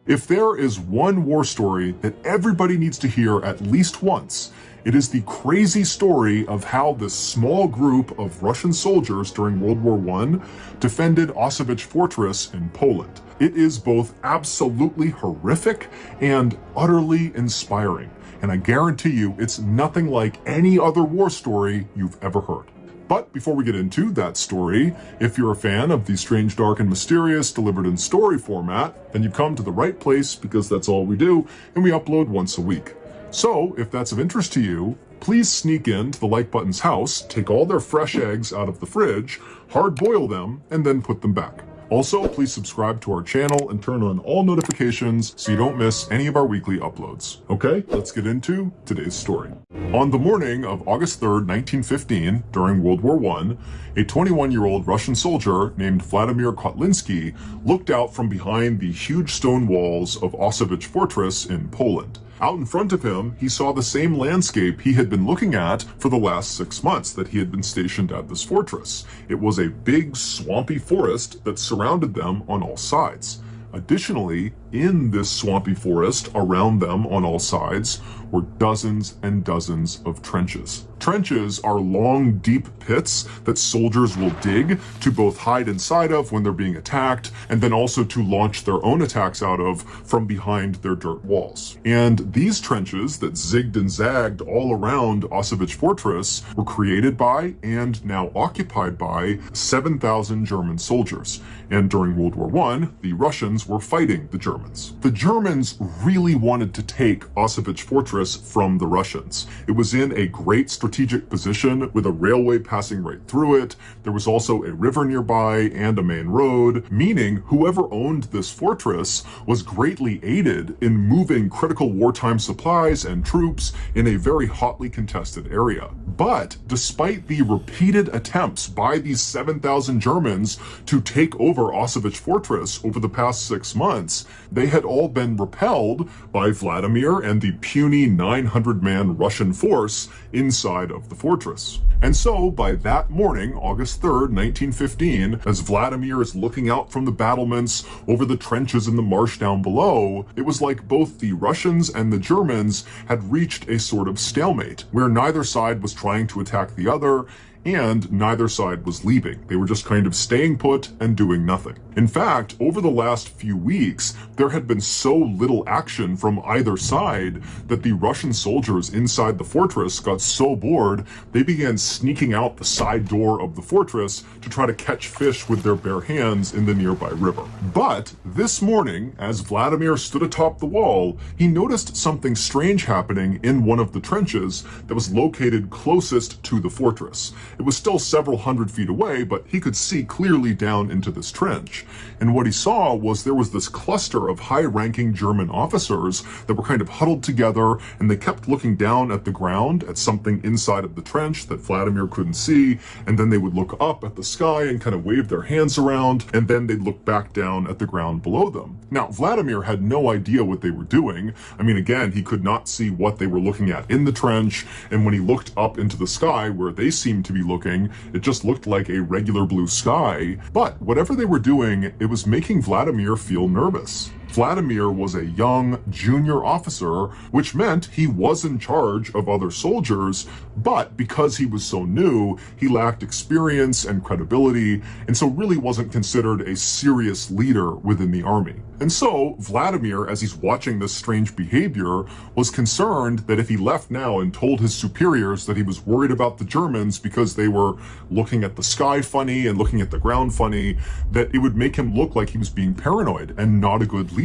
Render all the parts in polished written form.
If there is one war story that everybody needs to hear at least once, it is the crazy story of how this small group of Russian soldiers during World War I defended Auschwitz Fortress in Poland. It is both absolutely horrific and utterly inspiring, and I guarantee you it's nothing like any other war story you've ever heard. But before we get into that story, if you're a fan of the strange, dark, and mysterious delivered in story format, then you've come to the right place because that's all we do, and we upload once a week. So, if that's of interest to you, please sneak into the like button's house, take all their fresh eggs out of the fridge, hard boil them, and then put them back. Also, please subscribe to our channel and turn on all notifications so you don't miss any of our weekly uploads. Okay, let's get into today's story. On the morning of August 3rd, 1915, during World War I, a 21-year-old Russian soldier named Vladimir Kotlinski looked out from behind the huge stone walls of Auschwitz Fortress in Poland. Out in front of him, he saw the same landscape he had been looking at for the last 6 months that he had been stationed at this fortress. It was a big, swampy forest that surrounded them on all sides. Additionally, in this swampy forest around them on all sides were dozens and dozens of trenches. Trenches are long, deep pits that soldiers will dig to both hide inside of when they're being attacked, and then also to launch their own attacks out of from behind their dirt walls. And these trenches that zigged and zagged all around Auschwitz Fortress were created by and now occupied by 7,000 German soldiers. And during World War I, the Russians were fighting the Germans. The Germans really wanted to take Auschwitz Fortress from the Russians. It was in a great strategic position with a railway passing right through it. There was also a river nearby and a main road, meaning whoever owned this fortress was greatly aided in moving critical wartime supplies and troops in a very hotly contested area. But despite the repeated attempts by these 7,000 Germans to take over Auschwitz Fortress over the past 6 months, they had all been repelled by Vladimir and the puny 900-man Russian force inside of the fortress. And so, by that morning, August 3rd, 1915, as Vladimir is looking out from the battlements over the trenches in the marsh down below, it was like both the Russians and the Germans had reached a sort of stalemate, where neither side was trying to attack the other, and neither side was leaving. They were just kind of staying put and doing nothing. In fact, over the last few weeks, there had been so little action from either side that the Russian soldiers inside the fortress got so bored, they began sneaking out the side door of the fortress to try to catch fish with their bare hands in the nearby river. But this morning, as Vladimir stood atop the wall, he noticed something strange happening in one of the trenches that was located closest to the fortress. It was still several hundred feet away, but he could see clearly down into this trench. And what he saw was there was this cluster of high-ranking German officers that were kind of huddled together, and they kept looking down at the ground at something inside of the trench that Vladimir couldn't see, and then they would look up at the sky and kind of wave their hands around, and then they'd look back down at the ground below them. Now, Vladimir had no idea what they were doing. I mean, again, he could not see what they were looking at in the trench, and when he looked up into the sky where they seemed to be looking, it just looked like a regular blue sky. But whatever they were doing, it was making Vladimir feel nervous. Vladimir was a young junior officer, which meant he was in charge of other soldiers, but because he was so new, he lacked experience and credibility, and so really wasn't considered a serious leader within the army. And so Vladimir, as he's watching this strange behavior, was concerned that if he left now and told his superiors that he was worried about the Germans because they were looking at the sky funny and looking at the ground funny, that it would make him look like he was being paranoid and not a good leader.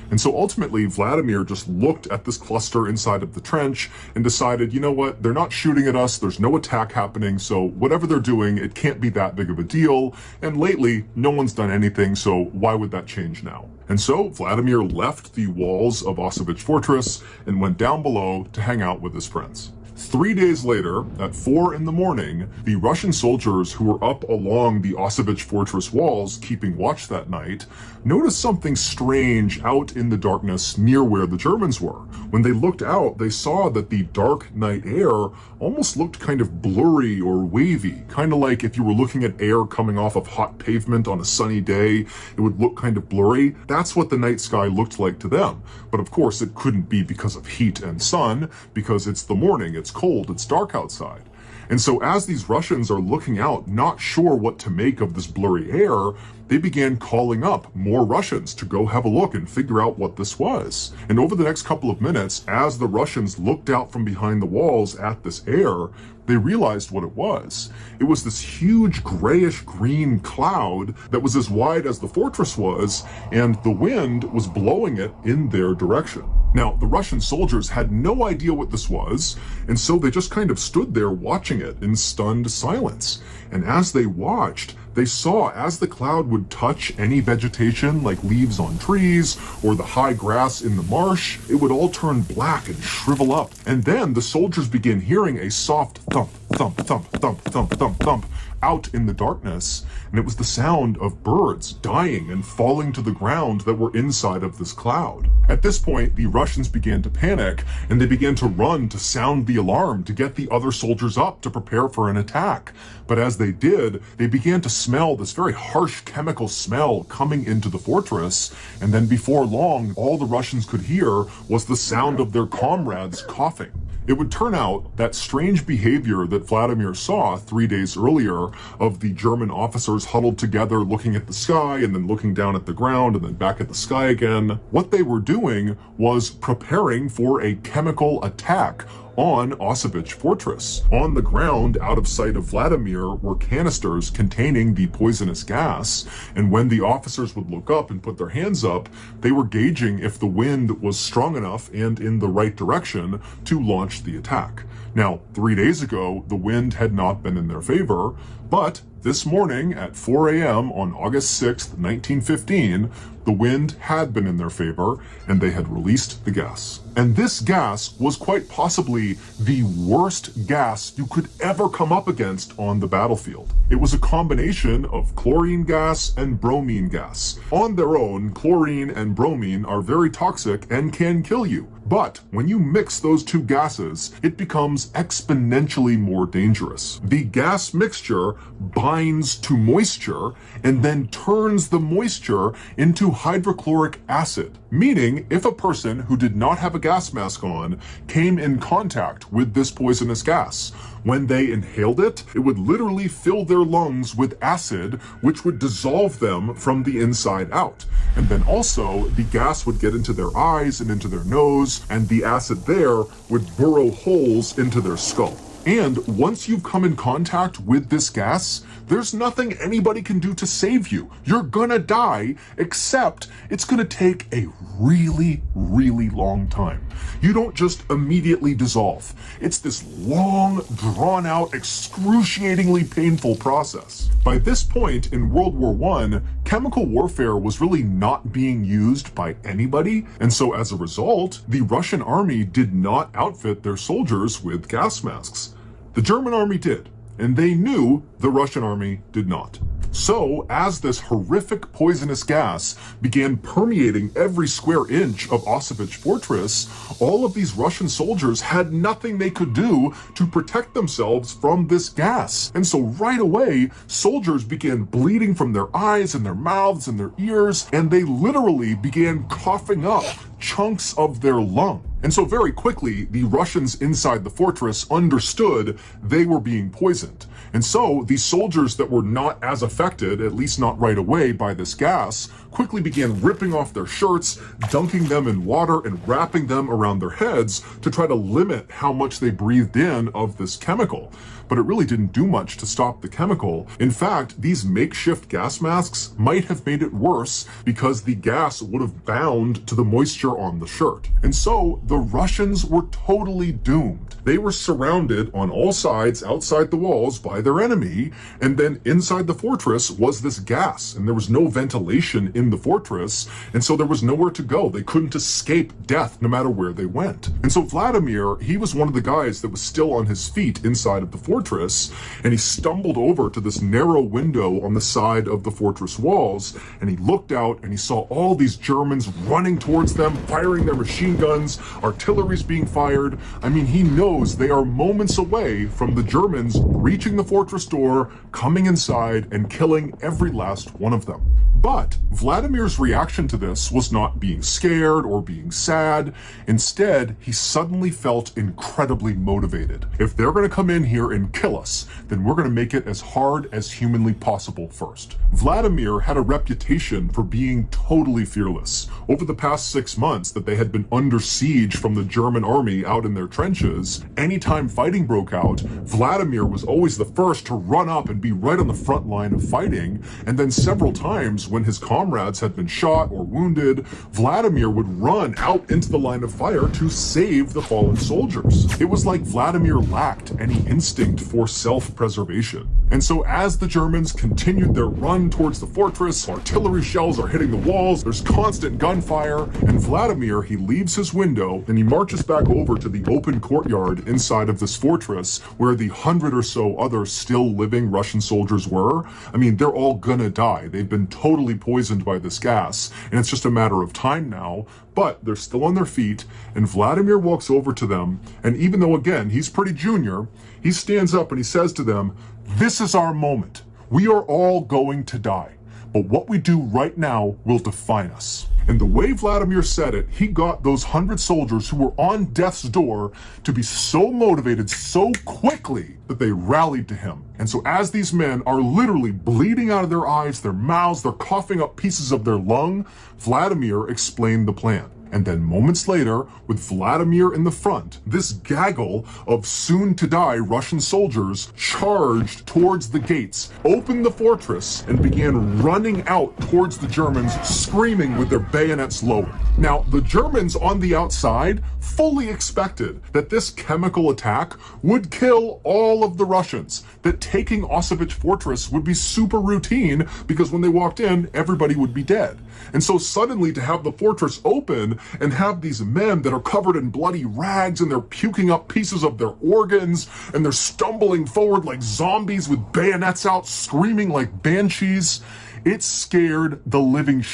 And so ultimately, Vladimir just looked at this cluster inside of the trench and decided, you know what, they're not shooting at us, there's no attack happening, so whatever they're doing, it can't be that big of a deal. And lately, no one's done anything, so why would that change now? And so Vladimir left the walls of Auschwitz Fortress and went down below to hang out with his friends. 3 days later, at 4 in the morning, the Russian soldiers who were up along the Auschwitz fortress walls keeping watch that night noticed something strange out in the darkness near where the Germans were. When they looked out, they saw that the dark night air almost looked kind of blurry or wavy, kind of like if you were looking at air coming off of hot pavement on a sunny day, it would look kind of blurry. That's what the night sky looked like to them. But of course, it couldn't be because of heat and sun, because it's the morning, it's cold, it's dark outside. And so as these Russians are looking out, not sure what to make of this blurry air, they began calling up more Russians to go have a look and figure out what this was. And over the next couple of minutes, as the Russians looked out from behind the walls at this air, they realized what it was. It was this huge grayish-green cloud that was as wide as the fortress was, and the wind was blowing it in their direction. Now, the Russian soldiers had no idea what this was, and so they just kind of stood there watching it in stunned silence. And as they watched, they saw as the cloud would touch any vegetation like leaves on trees or the high grass in the marsh, it would all turn black and shrivel up. And then the soldiers began hearing a soft thump, thump, thump, thump, thump, thump, thump out in the darkness, and it was the sound of birds dying and falling to the ground that were inside of this cloud. At this point, the Russians began to panic, and they began to run to sound the alarm to get the other soldiers up to prepare for an attack. But as they did, they began to smell this very harsh chemical smell coming into the fortress, and then before long, all the Russians could hear was the sound of their comrades coughing. It would turn out that strange behavior that Vladimir saw 3 days earlier of the German officers huddled together looking at the sky and then looking down at the ground and then back at the sky again, what they were doing was preparing for a chemical attack on Auschwitz fortress. On the ground, out of sight of Vladimir, were canisters containing the poisonous gas, and when the officers would look up and put their hands up, they were gauging if the wind was strong enough and in the right direction to launch the attack. Now, 3 days ago, the wind had not been in their favor, but this morning at 4 a.m. on August 6th, 1915, the wind had been in their favor, and they had released the gas. And this gas was quite possibly the worst gas you could ever come up against on the battlefield. It was a combination of chlorine gas and bromine gas. On their own, chlorine and bromine are very toxic and can kill you. But when you mix those two gases, it becomes exponentially more dangerous. The gas mixture binds to moisture and then turns the moisture into hydrochloric acid, meaning if a person who did not have a gas mask on came in contact with this poisonous gas, when they inhaled it, it would literally fill their lungs with acid, which would dissolve them from the inside out. And then also, the gas would get into their eyes and into their nose, and the acid there would burrow holes into their skull. And once you've come in contact with this gas, there's nothing anybody can do to save you. You're gonna die, except it's gonna take a really, really long time. You don't just immediately dissolve. It's this long, drawn-out, excruciatingly painful process. By this point in World War I, chemical warfare was really not being used by anybody, and so as a result, the Russian army did not outfit their soldiers with gas masks. The German army did, and they knew the Russian army did not. So, as this horrific poisonous gas began permeating every square inch of Auschwitz fortress, all of these Russian soldiers had nothing they could do to protect themselves from this gas. And so right away, soldiers began bleeding from their eyes and their mouths and their ears, and they literally began coughing up chunks of their lung. And so very quickly, the Russians inside the fortress understood they were being poisoned. And so the soldiers that were not as affected, at least not right away, by this gas, quickly began ripping off their shirts, dunking them in water, and wrapping them around their heads to try to limit how much they breathed in of this chemical. But it really didn't do much to stop the chemical. In fact, these makeshift gas masks might have made it worse because the gas would have bound to the moisture on the shirt. And so the Russians were totally doomed. They were surrounded on all sides outside the walls by by their enemy. And then inside the fortress was this gas, and there was no ventilation in the fortress, and so there was nowhere to go. They couldn't escape death no matter where they went. And so Vladimir, he was one of the guys that was still on his feet inside of the fortress, and he stumbled over to this narrow window on the side of the fortress walls, and he looked out and he saw all these Germans running towards them, firing their machine guns, artillery's being fired. I mean, he knows they are moments away from the Germans reaching the fortress door, coming inside, and killing every last one of them. But Vladimir's reaction to this was not being scared or being sad. Instead, he suddenly felt incredibly motivated. If they're going to come in here and kill us, then we're going to make it as hard as humanly possible first. Vladimir had a reputation for being totally fearless. Over the past 6 months that they had been under siege from the German army out in their trenches, anytime fighting broke out, Vladimir was always the first to run up and be right on the front line of fighting. And then several times when his comrades had been shot or wounded, Vladimir would run out into the line of fire to save the fallen soldiers. It was like Vladimir lacked any instinct for self-preservation. And so as the Germans continued their run towards the fortress, artillery shells are hitting the walls, there's constant gunfire, and Vladimir, he leaves his window and he marches back over to the open courtyard inside of this fortress where the 100 or so other still living Russian soldiers were. I mean, they're all gonna die. They've been totally poisoned by this gas, and it's just a matter of time now, but they're still on their feet, and Vladimir walks over to them, and even though, again, he's pretty junior, he stands up and he says to them, "This is our moment. We are all going to die, but what we do right now will define us." And the way Vladimir said it, he got those 100 soldiers who were on death's door to be so motivated so quickly that they rallied to him. And so as these men are literally bleeding out of their eyes, their mouths, they're coughing up pieces of their lung, Vladimir explained the plan. And then moments later, with Vladimir in the front, this gaggle of soon-to-die Russian soldiers charged towards the gates, opened the fortress, and began running out towards the Germans, screaming with their bayonets lowered. Now, the Germans on the outside fully expected that this chemical attack would kill all of the Russians, that taking Auschwitz fortress would be super routine because when they walked in, everybody would be dead. And so suddenly to have the fortress open and have these men that are covered in bloody rags and they're puking up pieces of their organs and they're stumbling forward like zombies with bayonets out, screaming like banshees, it scared the living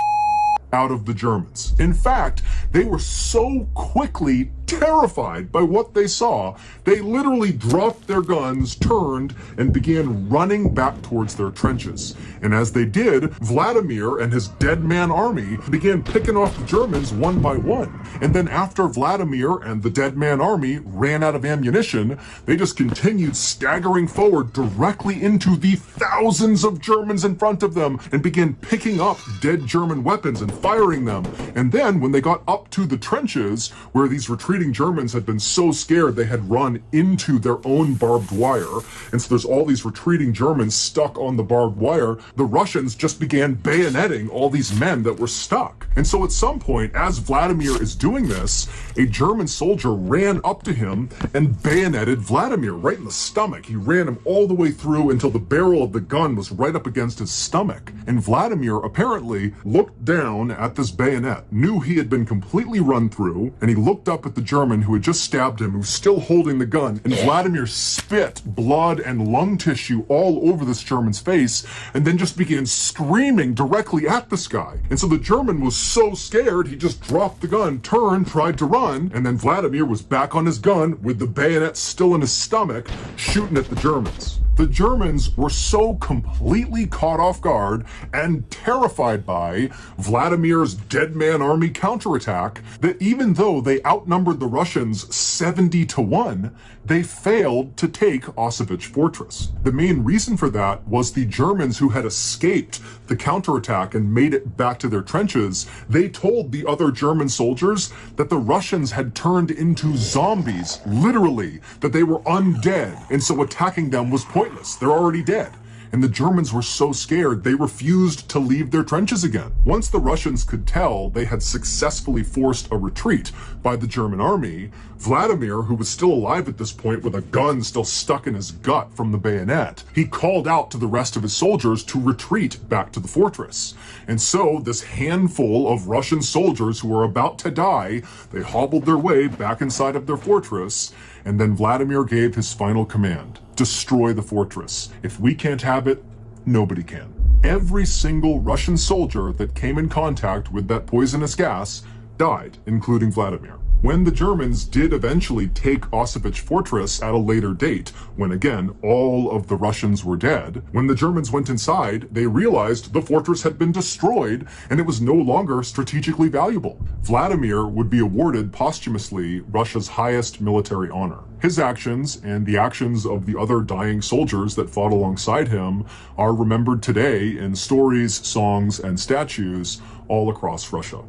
out of the Germans. In fact, they were so quickly terrified by what they saw, they literally dropped their guns, turned, and began running back towards their trenches. And as they did, Vladimir and his dead man army began picking off the Germans one by one. And then after Vladimir and the dead man army ran out of ammunition, they just continued staggering forward directly into the thousands of Germans in front of them and began picking up dead German weapons and firing them. And then when they got up to the trenches where these retreating Germans had been so scared they had run into their own barbed wire, and so there's all these retreating Germans stuck on the barbed wire, the Russians just began bayoneting all these men that were stuck. And so at some point, as Vladimir is doing this, a German soldier ran up to him and bayoneted Vladimir right in the stomach. He ran him all the way through until the barrel of the gun was right up against his stomach. And Vladimir apparently looked down at this bayonet, knew he had been completely run through, and he looked up at the German who had just stabbed him, who was still holding the gun, and Vladimir spit blood and lung tissue all over this German's face, and then just began screaming directly at this guy. And so the German was so scared, he just dropped the gun, turned, tried to run, and then Vladimir was back on his gun with the bayonet still in his stomach, shooting at the Germans. The Germans were so completely caught off guard and terrified by Vladimir's dead man army counterattack that even though they outnumbered the Russians 70-1, they failed to take Auschwitz fortress. The main reason for that was the Germans who had escaped the counterattack and made it back to their trenches. They told the other German soldiers that the Russians had turned into zombies, literally, that they were undead, and so attacking them was pointless. They're already dead. and the Germans were so scared they refused to leave their trenches again. Once the Russians could tell they had successfully forced a retreat by the German army, Vladimir, who was still alive at this point with a gun still stuck in his gut from the bayonet, he called out to the rest of his soldiers to retreat back to the fortress. And so this handful of Russian soldiers who were about to die, they hobbled their way back inside of their fortress, and then Vladimir gave his final command: destroy the fortress. If we can't have it, nobody can. Every single Russian soldier that came in contact with that poisonous gas died, including Vladimir. When the Germans did eventually take Auschwitz Fortress at a later date, when again all of the Russians were dead, when the Germans went inside, they realized the fortress had been destroyed and it was no longer strategically valuable. Vladimir would be awarded posthumously Russia's highest military honor. His actions and the actions of the other dying soldiers that fought alongside him are remembered today in stories, songs, and statues all across Russia.